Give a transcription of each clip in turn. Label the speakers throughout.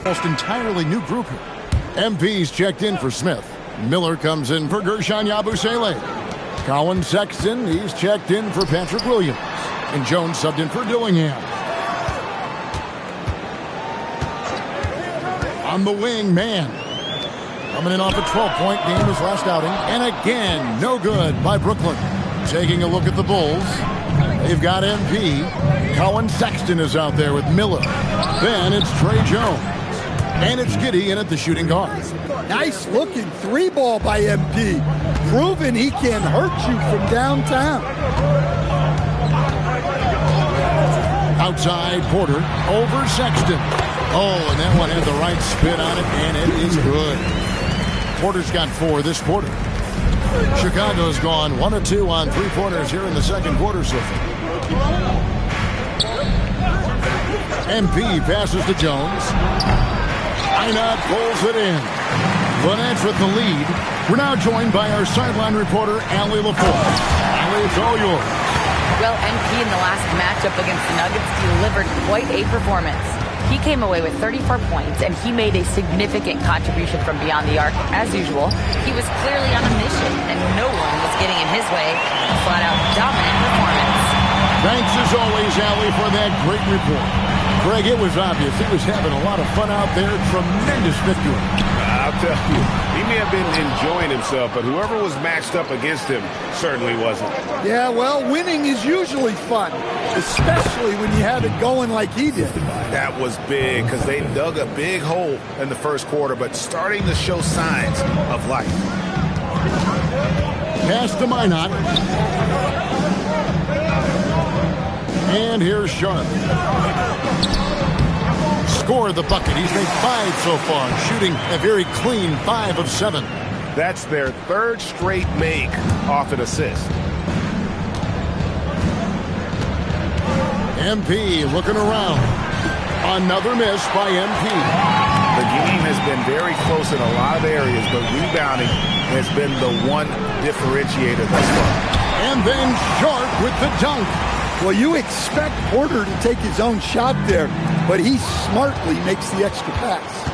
Speaker 1: Almost entirely new group here. MP's checked in for Smith. Miller comes in for Gershon Yabusele. Colin Sexton, he's checked in for Patrick Williams. And Jones subbed in for Dillingham. On the wing, man. Coming in off a 12-point game his last outing. And again, no good by Brooklyn. Taking a look at the Bulls. They've got MP. Colin Sexton is out there with Miller. Then it's Trey Jones. And it's Giddey in at the shooting guard.
Speaker 2: Nice looking three ball by MP. Proving he can hurt you from downtown.
Speaker 1: Outside Porter over Sexton. Oh, and that one had the right spin on it, and it is good. Porter's got 4 this quarter. Chicago's gone 1 of 2 on three-pointers here in the second quarter so far. MP passes to Jones. Einat pulls it in. The Nets with the lead. We're now joined by our sideline reporter, Allie LaForge. Allie, it's all yours.
Speaker 3: Well, MP in the last matchup against the Nuggets delivered quite a performance. He came away with 34 points, and he made a significant contribution from beyond the arc. As usual, he was clearly on a mission, and no one was getting in his way. A flat-out dominant performance.
Speaker 1: Thanks, as always, Allie, for that great report. Greg, it was obvious he was having a lot of fun out there. Tremendous victory.
Speaker 4: I'll tell you, he may have been enjoying himself, but whoever was matched up against him certainly wasn't.
Speaker 2: Yeah, well, winning is usually fun, especially when you have it going like he did.
Speaker 4: That was big because they dug a big hole in the first quarter, but starting to show signs of life.
Speaker 1: Pass to Minot. And here's Sharp. Score the bucket. He's made 5 so far, shooting a very clean 5 of 7.
Speaker 4: That's their 3rd straight make off an assist.
Speaker 1: MP looking around. Another miss by MP.
Speaker 4: The game has been very close in a lot of areas, but rebounding has been the one differentiator thus far.
Speaker 1: And then Sharp with the dunk.
Speaker 2: Well, you expect Porter to take his own shot there, but he smartly makes the extra pass.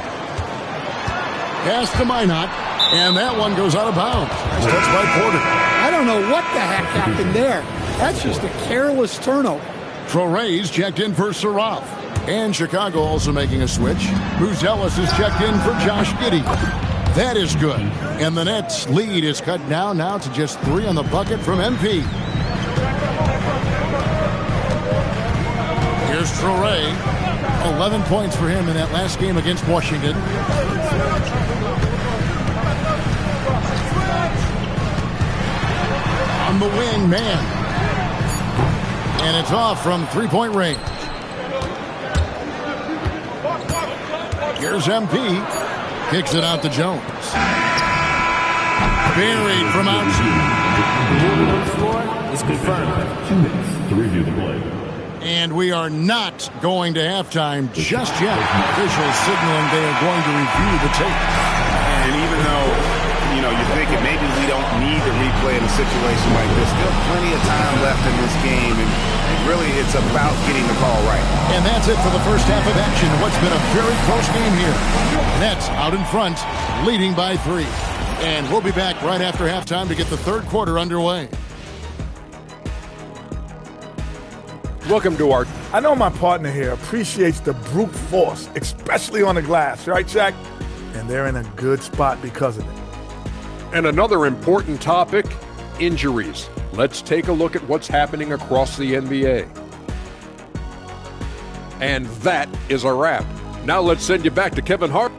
Speaker 1: Pass to Minot, and that one goes out of bounds. Nice touch by Porter.
Speaker 2: I don't know what the heck happened there. That's just a careless turnover.
Speaker 1: Trore's checked in for Saraf. And Chicago also making a switch. Bruce Ellis is checked in for Josh Giddey. That is good. And the Nets' lead is cut down now to just 3 on the bucket from MP. Here's Traore. 11 points for him in that last game against Washington. On the wing, man. And it's off from three-point range. Here's MP. Kicks it out to Jones. Buried from outside.
Speaker 5: The score is confirmed. 2 minutes to review the play.
Speaker 1: And we are not going to halftime just yet. Officials signaling they are going to review the tape.
Speaker 4: And even though, you're thinking maybe we don't need to replay in a situation like this, still plenty of time left in this game, and really it's about getting the call right.
Speaker 1: And that's it for the first half of action. What's been a very close game here. Nets out in front, leading by 3. And we'll be back right after halftime to get the third quarter underway.
Speaker 6: Welcome to our... I know my partner here appreciates the brute force, especially on the glass, right, Shaq? And they're in a good spot because of it.
Speaker 7: And another important topic, injuries. Let's take a look at what's happening across the NBA. And that is a wrap. Now let's send you back to Kevin Hart.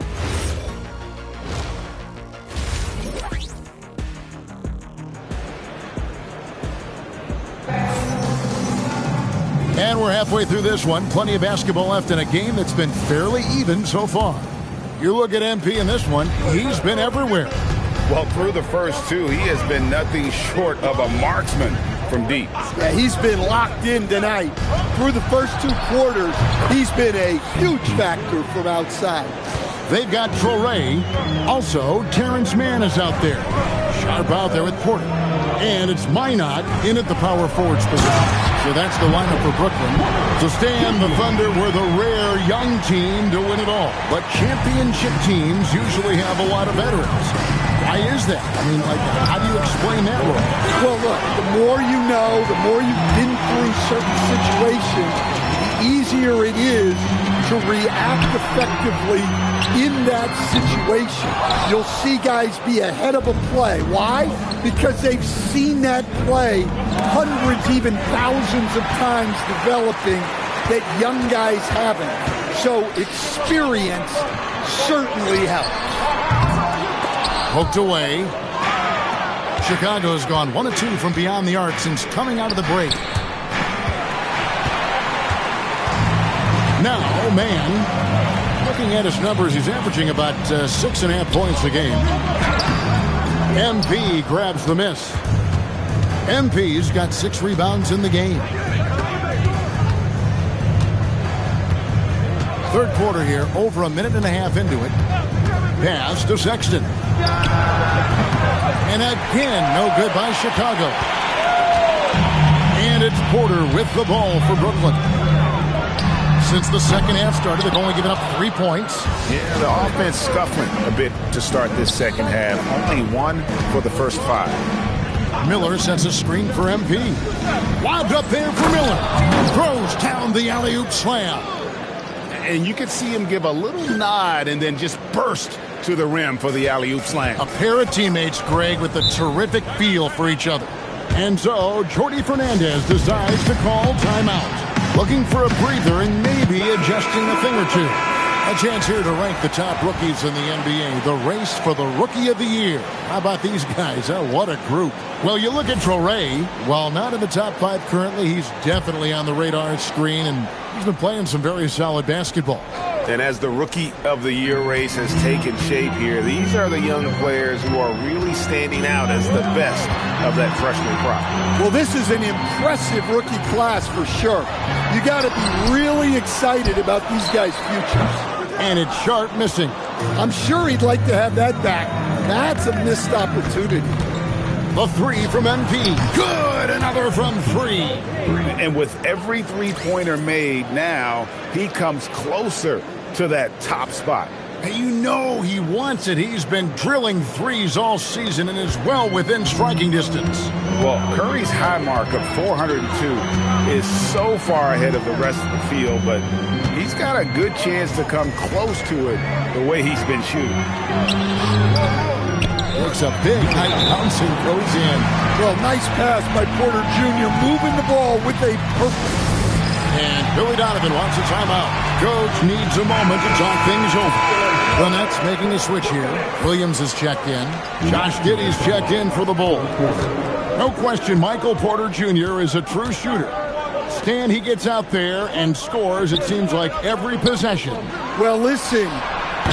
Speaker 1: And we're halfway through this one. Plenty of basketball left in a game that's been fairly even so far. You look at MP in this one, he's been everywhere.
Speaker 4: Well, through the first 2, he has been nothing short of a marksman from deep.
Speaker 2: Yeah, he's been locked in tonight. Through the first 2 quarters, he's been a huge factor from outside.
Speaker 1: They've got Traore. Also, Terrence Mann is out there. Sharp out there with Porter. And it's Minot in at the power forwards position. So that's the lineup for Brooklyn. So Stan, the Thunder were the rare young team to win it all. But championship teams usually have a lot of veterans. Why is that? I mean, like, how do you explain that role?
Speaker 2: Well, look, the more you know, the more you've been through certain situations, the easier it is to react effectively in that situation. You'll see guys be ahead of a play. Why? Because they've seen that play hundreds, even thousands of times developing that young guys haven't. So experience certainly helps.
Speaker 1: Poked away. Chicago's gone 1 of 2 from beyond the arc since coming out of the break. Now, man, looking at his numbers, he's averaging about 6.5 points a game. MP grabs the miss. MP's got 6 rebounds in the game. Third quarter here, over a minute and a half into it. Pass to Sexton. And again, no good by Chicago. And it's Porter with the ball for Brooklyn. Since the second half started, they've only given up 3 points.
Speaker 4: Yeah, the offense scuffling a bit to start this second half. Only 1 for the first 5.
Speaker 1: Miller sets a screen for MP. Wound up there for Miller. Throws down the alley-oop slam.
Speaker 4: And you could see him give a little nod and then just burst to the rim for the alley-oop slam.
Speaker 1: A pair of teammates, Greg, with a terrific feel for each other. And so, Jordi Fernandez decides to call timeout. Looking for a breather and maybe adjusting a thing or two. A chance here to rank the top rookies in the NBA. The race for the Rookie of the Year. How about these guys? Oh, what a group. Well, you look at Traoré. While not in the top 5 currently, he's definitely on the radar screen, and he's been playing some very solid basketball.
Speaker 4: And as the Rookie of the Year race has taken shape here, these are the young players who are really standing out as the best of that freshman crop.
Speaker 2: Well, this is an impressive rookie class for sure. You got to be really excited about these guys' futures.
Speaker 1: And it's Sharp missing.
Speaker 2: I'm sure he'd like to have that back. That's a missed opportunity.
Speaker 1: The 3 from MP. Good! Another from 3.
Speaker 4: And with every three-pointer made now, he comes closer to that top spot.
Speaker 1: And you know he wants it. He's been drilling threes all season and is well within striking distance.
Speaker 4: Well, Curry's high mark of 402 is so far ahead of the rest of the field, but he's got a good chance to come close to it the way he's been shooting.
Speaker 1: Looks a big height bounce and goes in.
Speaker 2: Well, nice pass by Porter Jr. moving the ball with a purpose.
Speaker 1: And Billy Donovan wants a timeout. Coach needs a moment to talk things over. The Nets making a switch here. Williams is checked in. Josh Giddey's checked in for the Bulls. No question, Michael Porter Jr. is a true shooter. Stan, he gets out there and scores, it seems like, every possession.
Speaker 2: Well, listen,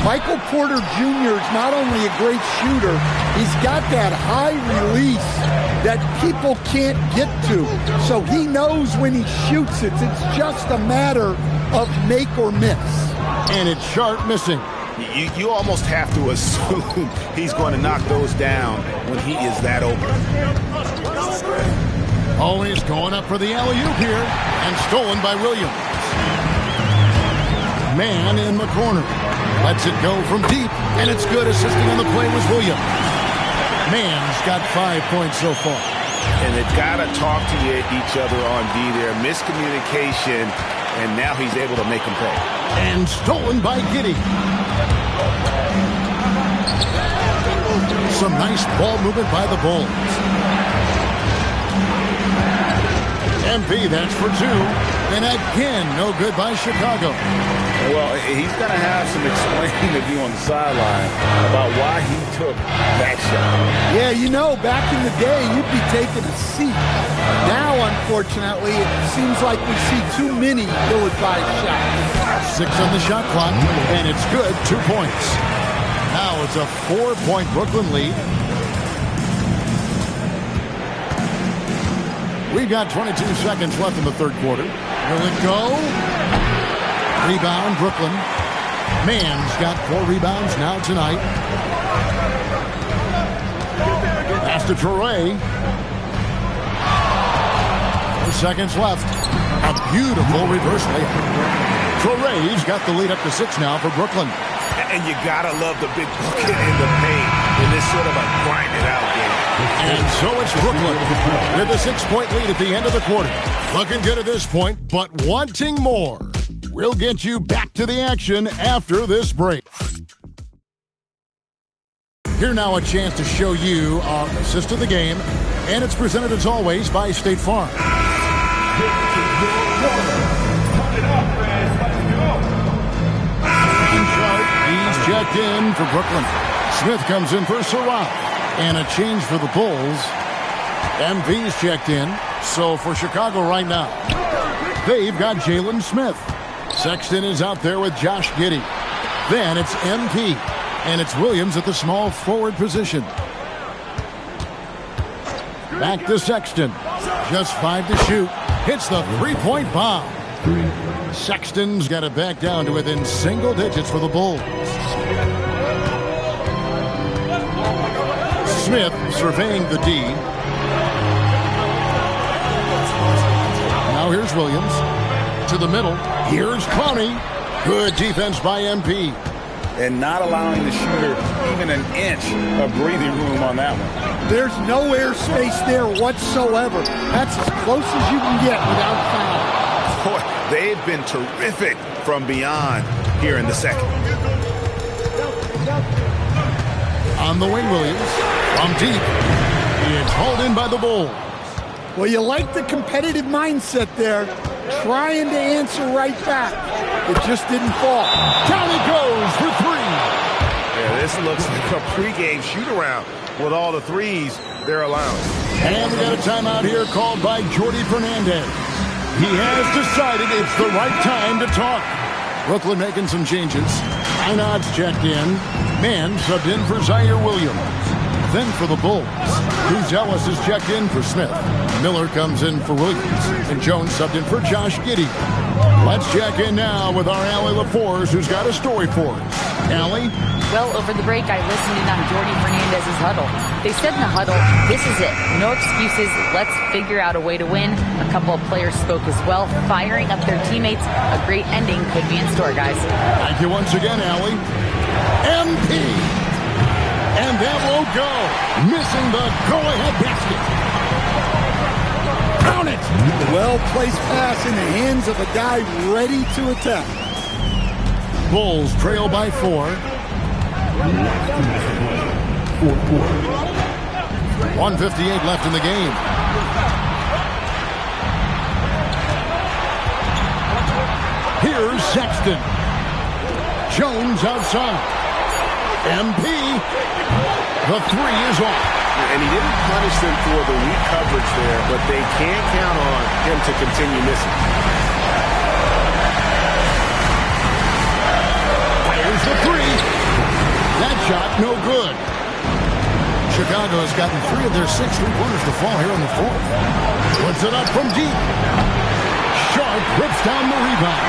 Speaker 2: Michael Porter Jr. is not only a great shooter, he's got that high release that people can't get to. So he knows when he shoots it. It's just a matter of make or miss.
Speaker 1: And it's Sharp missing.
Speaker 4: You almost have to assume he's going to knock those down when he is that open.
Speaker 1: Always going up for the alley-oop here, and stolen by Williams. Man in the corner. Lets it go from deep, and it's good. Assisting on the play was Williams. Man's got 5 points so far.
Speaker 4: And they've got to talk to each other on D there. Miscommunication, and now he's able to make them pay.
Speaker 1: And stolen by Giddey. Some nice ball movement by the Bulls. MP, that's for 2. And again, no good by Chicago.
Speaker 4: Well, he's going to have some explaining to do on the sideline about why he took that shot.
Speaker 2: Yeah, you know, back in the day, you'd be taking a seat. Now, unfortunately, it seems like we see too many ill-advised shots.
Speaker 1: 6 on the shot clock, and it's good. 2 points. Now it's a 4-point Brooklyn lead. We've got 22 seconds left in the third quarter. Will it go? Rebound, Brooklyn. Mann's got 4 rebounds now tonight. Pass to Traoré. seconds left. A beautiful reverse layup. Torrey's got the lead up to 6 now for Brooklyn.
Speaker 4: And you gotta love the big bucket in the paint in this sort of a grinded out game.
Speaker 1: And so it's Brooklyn with a 6-point lead at the end of the quarter. Looking good at this point, but wanting more. We'll get you back to the action after this break. Here now a chance to show you our assist of the game, and it's presented as always by State Farm. He's checked in for Brooklyn. Smith comes in for Surratt. And a change for the Bulls. MV's checked in. So for Chicago right now, they've got Jalen Smith. Sexton is out there with Josh Giddey. Then it's MP. And it's Williams at the small forward position. Back to Sexton. Just 5 to shoot. Hits the three-point bomb. Sexton's got it back down to within single digits for the Bulls. Smith surveying the D. Now here's Williams. To the middle. Here's Clowney. Good defense by MP.
Speaker 4: And not allowing the shooter even an inch of breathing room on that one.
Speaker 2: There's no airspace there whatsoever. That's as close as you can get without foul.
Speaker 4: Boy, they've been terrific from beyond here in the second.
Speaker 1: On the wing, Williams. From deep. It's hauled in by the Bulls.
Speaker 2: Well, you like the competitive mindset there. Trying to answer right back. It just didn't fall.
Speaker 1: Down he goes for 3.
Speaker 4: Yeah, this looks like a pregame shoot-around with all the threes they're allowing.
Speaker 1: And we got a timeout here called by Jordi Fernandez. He has decided it's the right time to talk. Brooklyn making some changes. Einad's checked in. Mann subbed in for Zaire Williams. Then for the Bulls, Cruz Ellis is checked in for Smith. Miller comes in for Williams. And Jones subbed in for Josh Giddey. Let's check in now with our Allie LaForce, who's got a story for us. Allie?
Speaker 3: Well, over the break, I listened in on Jordi Fernandez's huddle. They said in the huddle, this is it. No excuses. Let's figure out a way to win. A couple of players spoke as well, firing up their teammates. A great ending could be in store, guys.
Speaker 1: Thank you once again, Allie. MP. And that won't go. Missing the go-ahead basket. Count it.
Speaker 2: Well-placed pass in the hands of a guy ready to attack.
Speaker 1: Bulls trail by 4. 1:58 left in the game. Here's Sexton. Jones outside. MP. The 3 is off.
Speaker 4: And he didn't punish them for the weak coverage there, but they can't count on him to continue missing.
Speaker 1: Fires the 3. That shot, no good. Chicago has gotten 3 of their 6 3-pointers to fall here in the 4th. Puts it up from deep. Sharp rips down the rebound.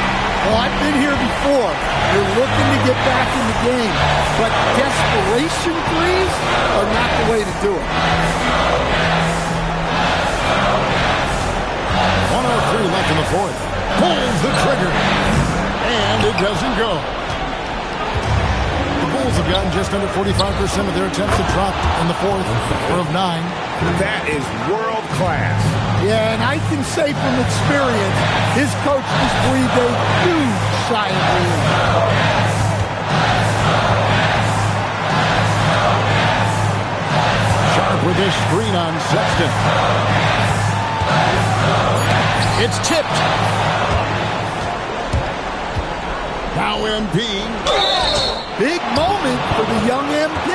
Speaker 2: Well, I've been here before. You're looking to get back in the game, but desperation threes are not the way to do it.
Speaker 1: 1:03 left in the 4th. Pulls the trigger. And it doesn't go. The Bulls have gotten just under 45% of their attempts to drop in the 4th, 4 of 9.
Speaker 4: That is world class.
Speaker 2: Yeah, and I can say from experience, his coach just breathed a huge sigh of relief.
Speaker 1: Sharp with this screen on Sexton. It's tipped. Now MP.
Speaker 2: Big moment for the young MP.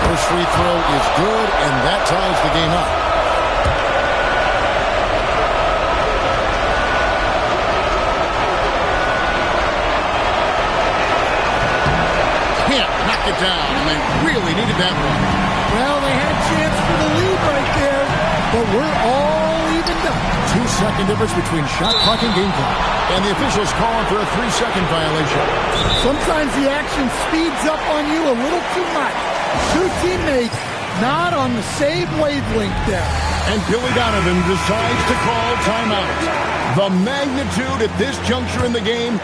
Speaker 1: First free throw is good, and that ties the game up. Can't knock it down, and they really needed that one.
Speaker 2: Well, they had a chance for the lead right there, but we're all evened up.
Speaker 1: 2 3-second difference between shot clock and game clock. And the officials calling for a 3-second violation.
Speaker 2: Sometimes the action speeds up on you a little too much. Two teammates not on the same wavelength there.
Speaker 1: And Billy Donovan decides to call timeout. The magnitude at this juncture in the game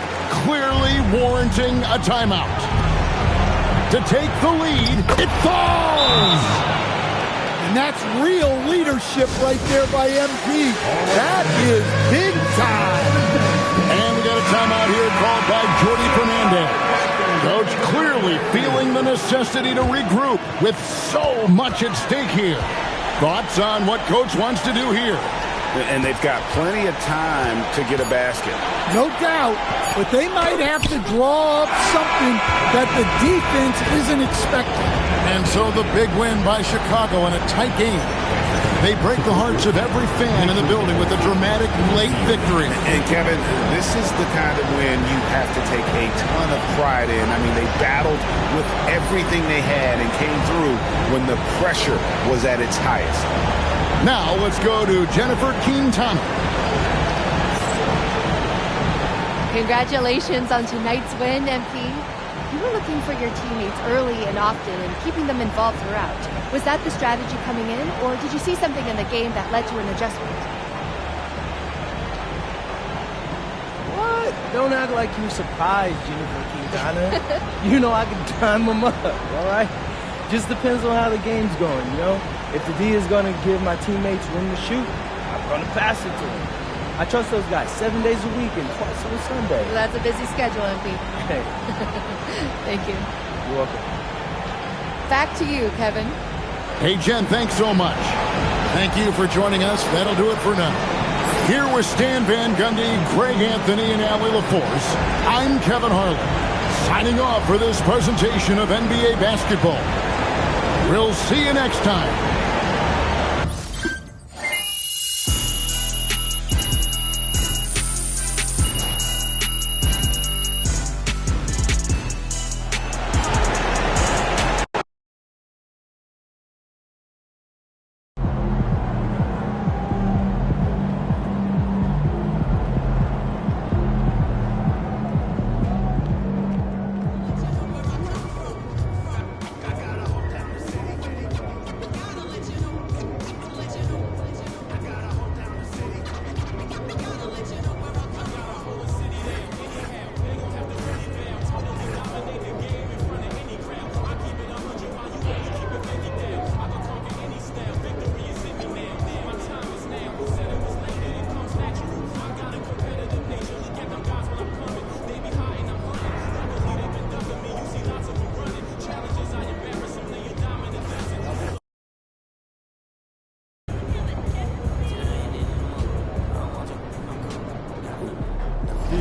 Speaker 1: clearly warranting a timeout. To take the lead, it falls!
Speaker 2: And that's real leadership right there by MP. That is big time.
Speaker 1: And we got a timeout here called by Jordy Fernandez. Coach clearly feeling the necessity to regroup with so much at stake here. Thoughts on what Coach wants to do here?
Speaker 4: And they've got plenty of time to get a basket.
Speaker 2: No doubt, but they might have to draw up something that the defense isn't expecting.
Speaker 1: And so the big win by Chicago in a tight game. They break the hearts of every fan in the building with a dramatic late victory.
Speaker 4: And Kevin, this is the kind of win you have to take a ton of pride in. I mean, they battled with everything they had and came through when the pressure was at its highest.
Speaker 1: Now let's go to Jennifer Keene-Thomas.
Speaker 8: Congratulations on tonight's win, MP. You were looking for your teammates early and often and keeping them involved throughout. Was that the strategy coming in, or did you see something in the game that led to an adjustment?
Speaker 9: What? Don't act like you're surprised, Jennifer Quintana. You know I can time them up, all right? Just depends on how the game's going, you know? If the D is going to give my teammates room to shoot, I'm going to pass it to them. I trust those guys 7 days a week and twice on a Sunday.
Speaker 8: Well, that's a busy schedule, MP.
Speaker 9: Hey.
Speaker 8: Thank you.
Speaker 9: You're welcome.
Speaker 8: Back to you, Kevin.
Speaker 1: Hey, Jen, thanks so much. Thank you for joining us. That'll do it for now. Here with Stan Van Gundy, Greg Anthony, and Allie LaForce, I'm Kevin Harlan, signing off for this presentation of NBA basketball. We'll see you next time.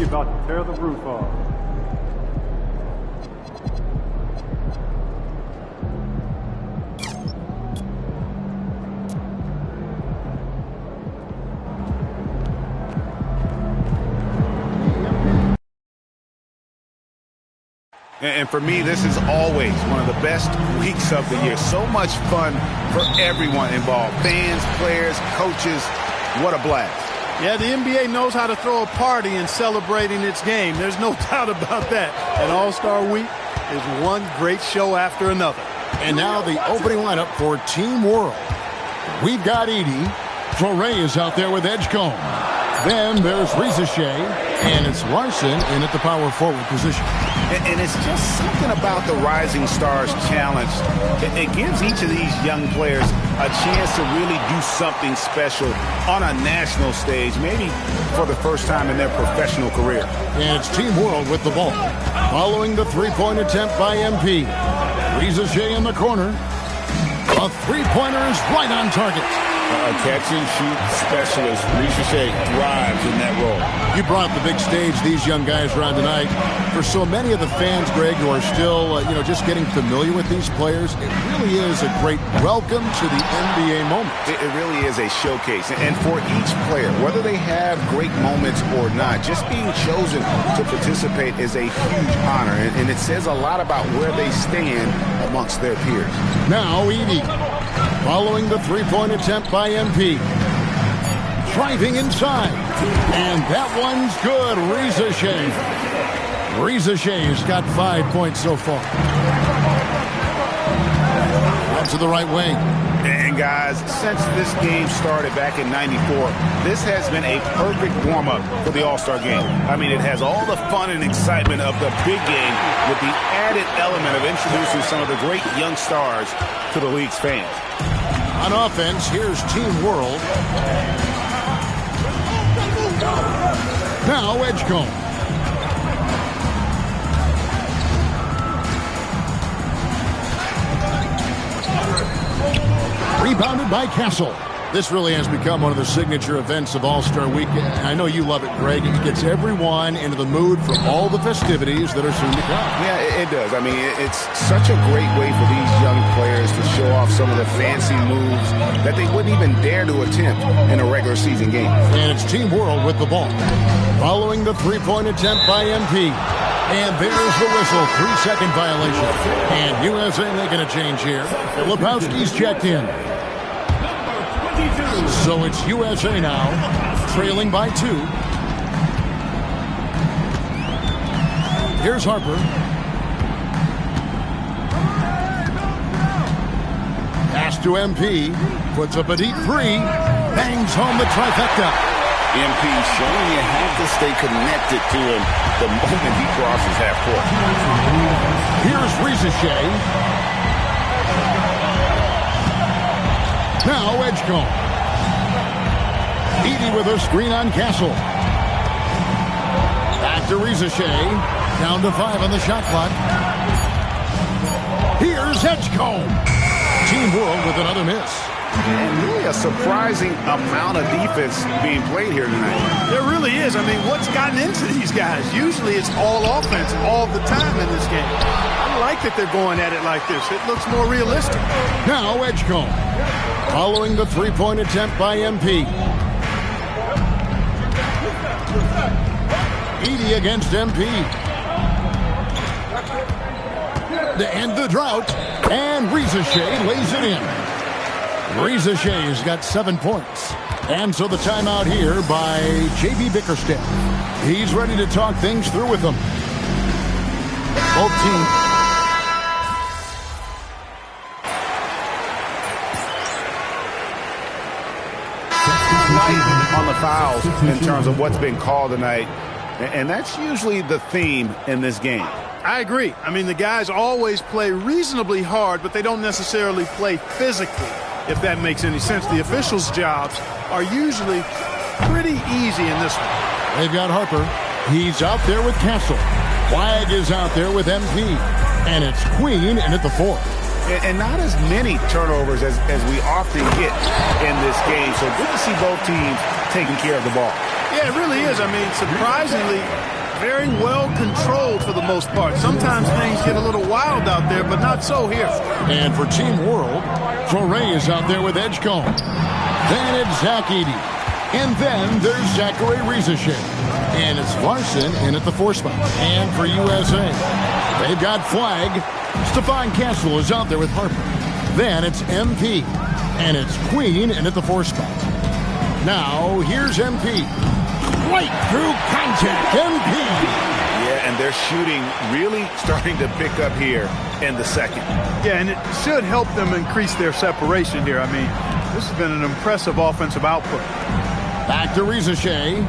Speaker 10: About to tear the roof off.
Speaker 4: And for me, this is always one of the best weeks of the year. So much fun for everyone involved. Fans, players, coaches. What a blast.
Speaker 11: Yeah, the NBA knows how to throw a party in celebrating its game. There's no doubt about that. And All-Star Week is one great show after another.
Speaker 1: And now the opening lineup for Team World. We've got Edey. Fleury is out there with Edgecombe. Then there's Rizachet, and it's Larson in at the power forward position.
Speaker 4: And it's just something about the Rising Stars Challenge. It gives each of these young players a chance to really do something special on a national stage, maybe for the first time in their professional career.
Speaker 1: And it's Team World with the ball. Following the three-point attempt by MP. Rizachet in the corner. A three-pointer is right on target.
Speaker 4: A catch-and-shoot specialist, Rizachet, thrives in that role.
Speaker 1: You brought the big stage these young guys are on tonight. For so many of the fans, Greg, who are still, just getting familiar with these players, it really is a great welcome to the NBA moment.
Speaker 4: It really is a showcase. And for each player, whether they have great moments or not, just being chosen to participate is a huge honor. And it says a lot about where they stand amongst their peers.
Speaker 1: Now, Edey. Following the three-point attempt by MP. driving inside. And that one's good. Reza Shea's got 5 points so far. Up to the right wing.
Speaker 4: And guys, since this game started back in '94, this has been a perfect warm-up for the All-Star game. I mean, it has all the fun and excitement of the big game with the added element of introducing some of the great young stars to the league's fans.
Speaker 1: On offense, here's Team World. Now Edgecombe. Rebounded by Castle. This really has become one of the signature events of All-Star Week. I know you love it, Greg. It gets everyone into the mood for all the festivities that are soon to come.
Speaker 4: Yeah, it does. I mean, it's such a great way for these young players to show off some of the fancy moves that they wouldn't even dare to attempt in a regular season game.
Speaker 1: And it's Team World with the ball. Following the three-point attempt by MP. And there's the whistle. 3-second violation. And USA making a change here. Lepowski's checked in. So it's USA now, trailing by 2. Here's Harper. Pass to MP. Puts up a deep 3. Bangs home the trifecta.
Speaker 12: MP showing you have to stay connected to him the moment he crosses half court.
Speaker 1: Here's Reza Shea. Now Edgecombe. Edie with a screen on Castle. Back to Reza Shea. Down to 5 on the shot clock. Here's Edgecombe. Team World with another miss.
Speaker 4: And really a surprising amount of defense being played here tonight.
Speaker 11: There really is. I mean, what's gotten into these guys? Usually it's all offense all the time in this game. I like that they're going at it like this. It looks more realistic.
Speaker 1: Now Edgecombe. Following the three-point attempt by MP. Edie against MP. To end the drought. And Reza Shea lays it in. Reza Shea's got 7 points. And so the timeout here by J.B. Bickerstaff. He's ready to talk things through with them. Both teams.
Speaker 4: Night on the fouls in terms of what's been called tonight. And that's usually the theme in this game.
Speaker 11: I agree. I mean, the guys always play reasonably hard, but they don't necessarily play physically, if that makes any sense. The officials' jobs are usually pretty easy in this one.
Speaker 1: They've got Harper. He's out there with Castle. Flag is out there with MP. And it's Queen in at the 4th.
Speaker 4: And not as many turnovers as we often get in this game. So good to see both teams taking care of the ball.
Speaker 11: Yeah, it really is. I mean, surprisingly, very well controlled for the most part. Sometimes things get a little wild out there, but not so here.
Speaker 1: And for Team World, Torrey is out there with Edgecombe. Then it's Zach Edey. And then there's Zachary Reza Shea. And it's Larson in at the 4 spot. And for USA, they've got Flag. Stephon Castle is out there with Harper. Then it's MP. And it's Queen in at the 4 spot. Now, here's MP. Right through contact, MP.
Speaker 4: Yeah, and their shooting really starting to pick up here in the second.
Speaker 11: Yeah, and it should help them increase their separation here. I mean, this has been an impressive offensive output.
Speaker 1: Back to Reza Shea.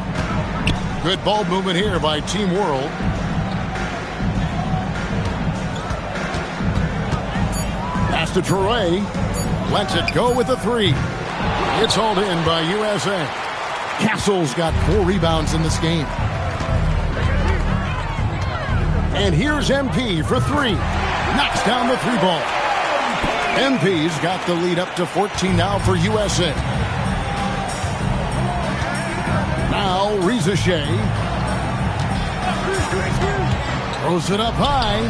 Speaker 1: Good ball movement here by Team World. Pass to Torrey. Lets it go with the 3. It's hauled in by USA. Castle's got 4 rebounds in this game. And here's MP for 3. Knocks down the 3 ball. MP's got the lead up to 14 now for USA. Now Reza Shea. Throws it up high.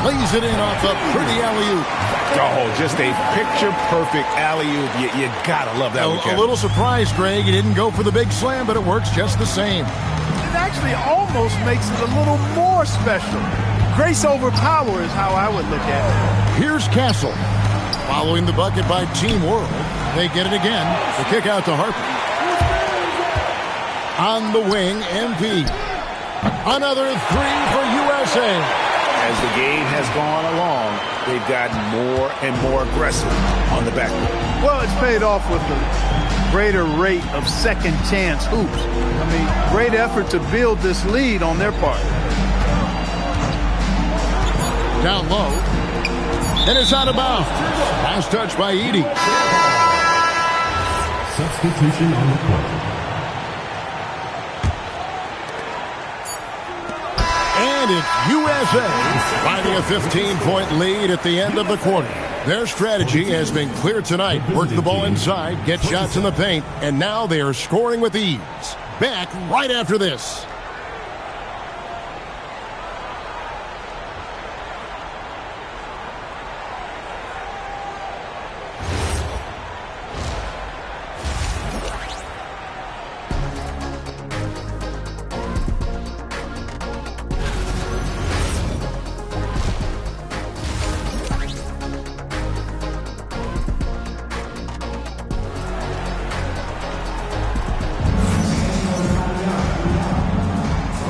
Speaker 1: Lays it in off a pretty alley-oop.
Speaker 4: Oh, just a picture-perfect alley-oop. You gotta love that one, Kevin.
Speaker 1: A little surprised, Greg. He didn't go for the big slam, but it works just the same.
Speaker 11: It actually almost makes it a little more special. Grace over power is how I would look at it.
Speaker 1: Here's Castle. Following the bucket by Team World. They get it again. The kick out to Harper. On the wing, MP. Another three for USA.
Speaker 4: As the game has gone along, they've gotten more and more aggressive on the backboard.
Speaker 11: Well, it's paid off with a greater rate of second chance hoops. I mean, great effort to build this lead on their part.
Speaker 1: Down low. And it's out of bounds. Last touch by Edey.
Speaker 5: Substitution on the court.
Speaker 1: And it's USA finding a 15-point lead at the end of the quarter. Their strategy has been clear tonight. Work the ball inside, get shots in the paint, and now they are scoring with ease. Back right after this.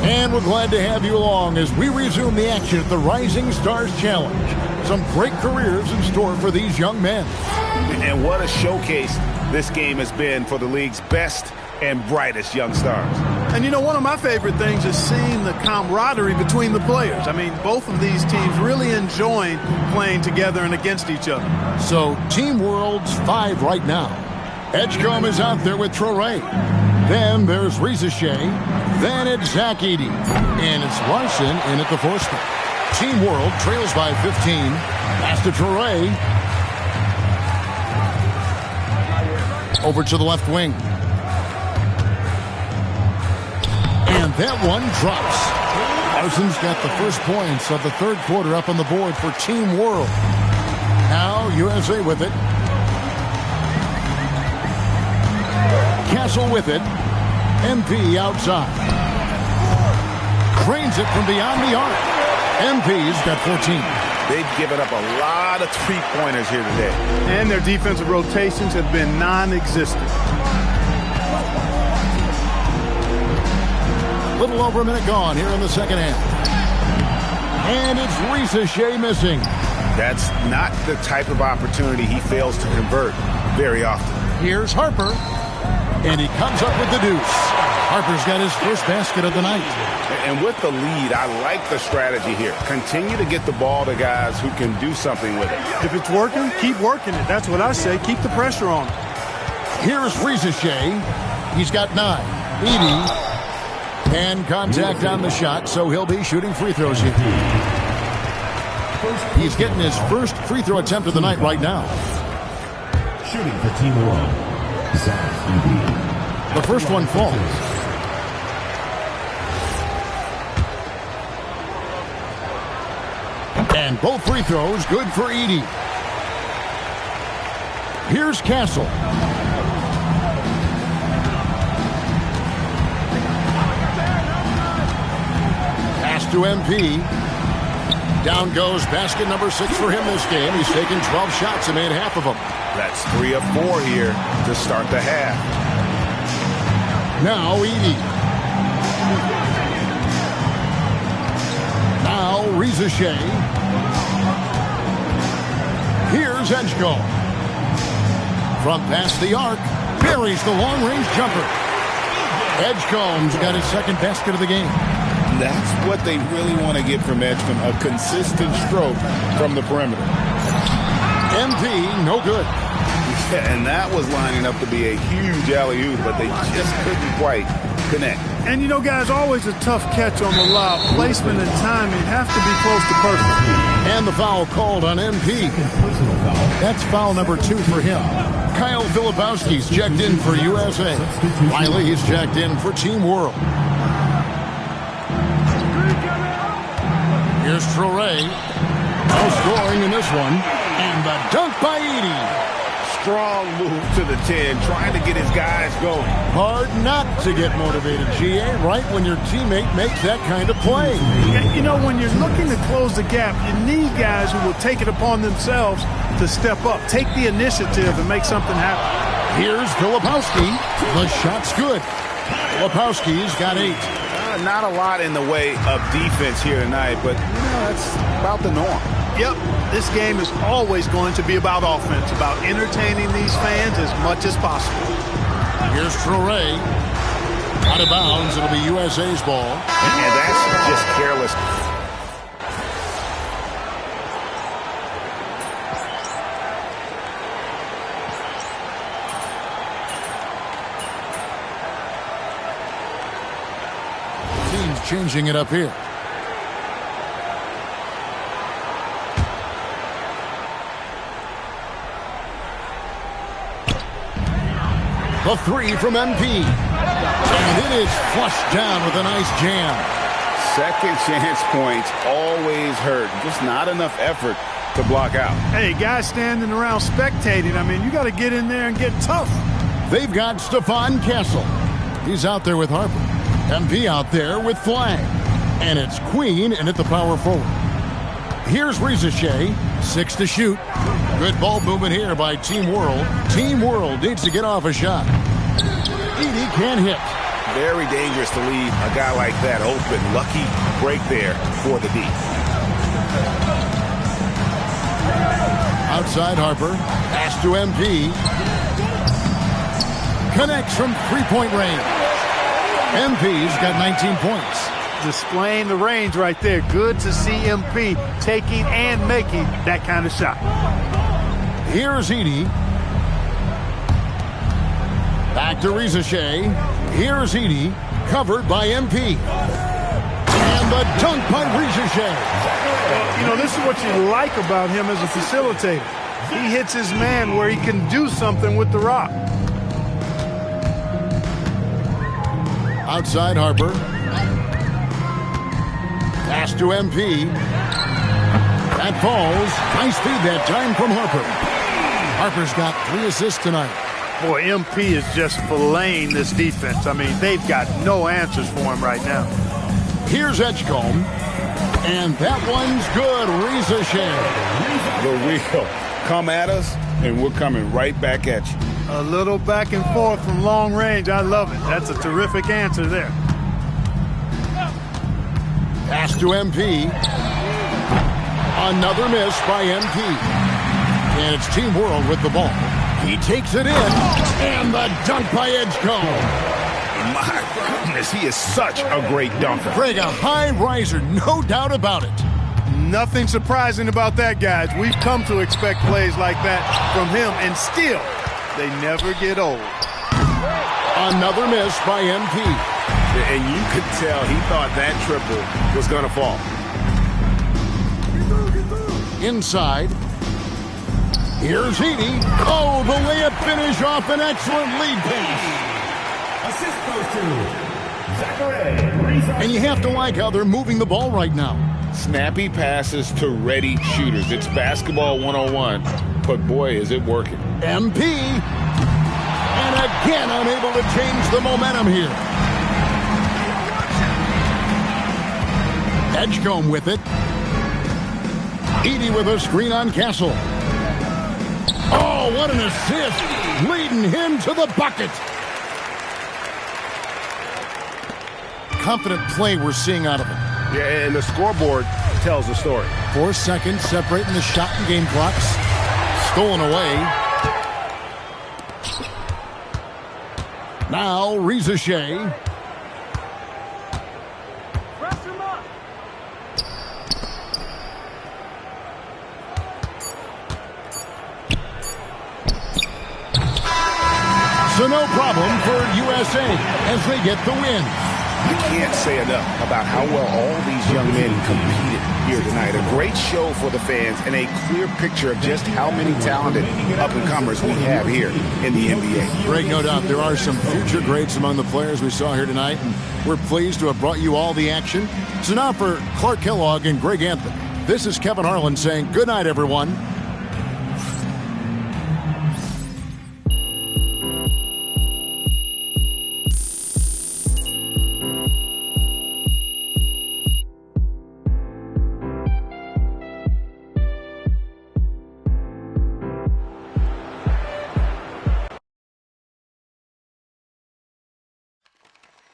Speaker 1: And we're glad to have you along as we resume the action at the Rising Stars Challenge. Some great careers in store for these young men.
Speaker 4: And what a showcase this game has been for the league's best and brightest young stars.
Speaker 11: And you know, one of my favorite things is seeing the camaraderie between the players. I mean, both of these teams really enjoying playing together and against each other.
Speaker 1: So, Team World's 5 right now. Edgecombe is out there with Traoré. Then there's Rizashea. Then it's Zach Edey. And it's Larson in at the 4th spot. Team World trails by 15. Pass to Traoré. Over to the left wing. And that one drops. Larson's got the first points of the third quarter up on the board for Team World. Now USA with it. Castle with it. MP outside. Cranes it from beyond the arc. MP's got 14.
Speaker 4: They've given up a lot of three-pointers here today.
Speaker 11: And their defensive rotations have been non-existent.
Speaker 1: Little over a minute gone here in the second half. And it's Rizashea missing.
Speaker 4: That's not the type of opportunity he fails to convert very often.
Speaker 1: Here's Harper. And he comes up with the deuce. Harper's got his first basket of the night.
Speaker 4: And with the lead, I like the strategy here. Continue to get the ball to guys who can do something with it.
Speaker 11: If it's working, keep working it. That's what I say. Keep the pressure on him.
Speaker 1: Here's Rizashea. He's got 9. Edey. And contact on the shot, so he'll be shooting free throws here. He's getting his first free throw attempt of the night right now.
Speaker 5: Shooting for Team World. Zach Edey.
Speaker 1: The first one falls. And both free throws good for Edey. Here's Castle. Pass to MP. Down goes basket number 6 for him this game. He's taken 12 shots and made half of them.
Speaker 4: That's 3 of 4 here to start the half.
Speaker 1: Now Edey. Now Rizashea. Here's Edgecombe. From past the arc, buries the long-range jumper. Edgecombe's got his second basket of the game.
Speaker 12: That's what they really want to get from Edgecombe, a consistent stroke from the perimeter.
Speaker 1: MP, no good.
Speaker 12: Yeah, and that was lining up to be a huge alley-oop, but they just couldn't quite connect.
Speaker 11: And you know, guys, always a tough catch on the lob. Placement and timing have to be close to perfect.
Speaker 1: And the foul called on MP. That's foul number 2 for him. Kyle Filipowski's checked in for USA. Riley, he's checked in for Team World. Here's Traoré. No scoring in this one. And the dunk by Edey.
Speaker 12: Strong move to the 10, trying to get his guys going.
Speaker 1: Hard not to get motivated, GA, right when your teammate makes that kind of play.
Speaker 11: You know, when you're looking to close the gap, you need guys who will take it upon themselves to step up, take the initiative, and make something happen.
Speaker 1: Here's Filipowski. The shot's good. Lepowski's got 8.
Speaker 4: Not a lot in the way of defense here tonight, but that's about the norm.
Speaker 11: Yep, this game is always going to be about offense, about entertaining these fans as much as possible.
Speaker 1: Here's Traoré. Out of bounds, it'll be USA's ball.
Speaker 4: And that's just careless.
Speaker 1: Team's changing it up here. The 3 from MP. And it is flushed down with a nice jam.
Speaker 4: Second chance points always hurt. Just not enough effort to block out.
Speaker 11: Hey, guys standing around spectating, I mean, you got to get in there and get tough.
Speaker 1: They've got Stefan Castle. He's out there with Harper. MP out there with Flag. And it's Queen in at the power forward. Here's Rizachet. 6 to shoot. Good ball movement here by Team World. Team World needs to get off a shot. Edey can't hit.
Speaker 4: Very dangerous to leave a guy like that open. Lucky break there for the D.
Speaker 1: Outside Harper. Pass to MP. Connects from three-point range. MP's got 19 points.
Speaker 11: Displaying the range right there. Good to see MP taking and making that kind of shot.
Speaker 1: Here's Edey. Back to Rizachet. Here's Edey. Covered by MP. And the dunk by Rizachet.
Speaker 11: Well, you know, this is what you like about him as a facilitator. He hits his man where he can do something with the rock.
Speaker 1: Outside Harper. Pass to MP. That falls. Nice feed that time from Harper. Harper's got 3 assists tonight.
Speaker 11: Boy, MP is just filleting this defense. I mean, they've got no answers for him right now.
Speaker 1: Here's Edgecombe. And that one's good. Rizachet.
Speaker 4: The wheel. Come at us, and we're coming right back at you.
Speaker 11: A little back and forth from long range. I love it. That's a terrific answer there.
Speaker 1: Pass to MP. Another miss by MP. And it's Team World with the ball. He takes it in. And the dunk by Edgecombe.
Speaker 4: My goodness, he is such a great dunker.
Speaker 1: Craig, a high riser, no doubt about it.
Speaker 11: Nothing surprising about that, guys. We've come to expect plays like that from him, and still, they never get old.
Speaker 1: Another miss by MP.
Speaker 4: And you could tell he thought that triple was going to fall.
Speaker 1: Inside. Here's Edey. Oh, the layup finish off an excellent lead pass.
Speaker 5: Assist goes to Zachary.
Speaker 1: And you have to like how they're moving the ball right now.
Speaker 4: Snappy passes to ready shooters. It's basketball 101, but boy, is it working.
Speaker 1: MP. And again, unable to change the momentum here. Edgecombe with it. Edey with a screen on Castle. Oh, what an assist. Leading him to the bucket. Confident play we're seeing out of him.
Speaker 4: Yeah, and the scoreboard tells the story.
Speaker 1: 4 seconds separating the shot and game clocks. Stolen away. Now, Rizachet. So no problem for USA as they get the win.
Speaker 4: I can't say enough about how well all these young men competed here tonight. A great show for the fans and a clear picture of just how many talented up-and-comers we have here in the NBA.
Speaker 1: Greg, no doubt there are some future greats among the players we saw here tonight, and we're pleased to have brought you all the action. So now for Clark Kellogg and Greg Anthony, this is Kevin Harlan saying good night, everyone.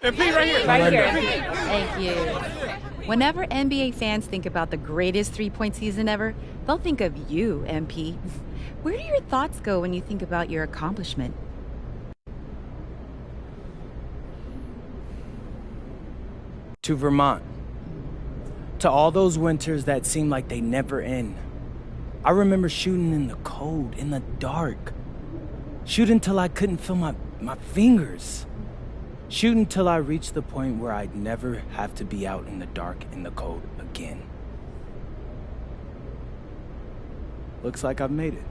Speaker 13: MP right here.
Speaker 3: Right here. Thank you. Whenever NBA fans think about the greatest three-point season ever, they'll think of you, MP. Where do your thoughts go when you think about your accomplishment?
Speaker 9: To Vermont. To all those winters that seemed like they never end. I remember shooting in the cold, in the dark. Shooting till I couldn't feel my fingers. Shooting till I reached the point where I'd never have to be out in the dark, in the cold again. Looks like I've made it.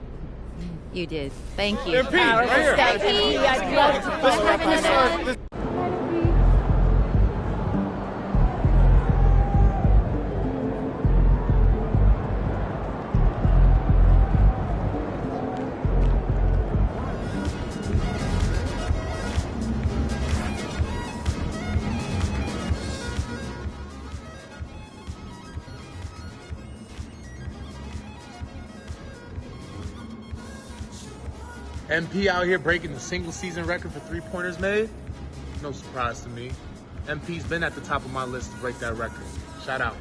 Speaker 3: You did. Thank you.
Speaker 13: MP, right here.
Speaker 3: I'd love to follow up on that.
Speaker 13: MP out here breaking the single season record for three-pointers made. No surprise to me. MP's been at the top of my list to break that record. Shout out.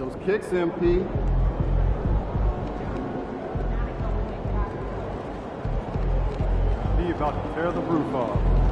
Speaker 14: Those kicks, MP.
Speaker 10: Be about to tear the roof off.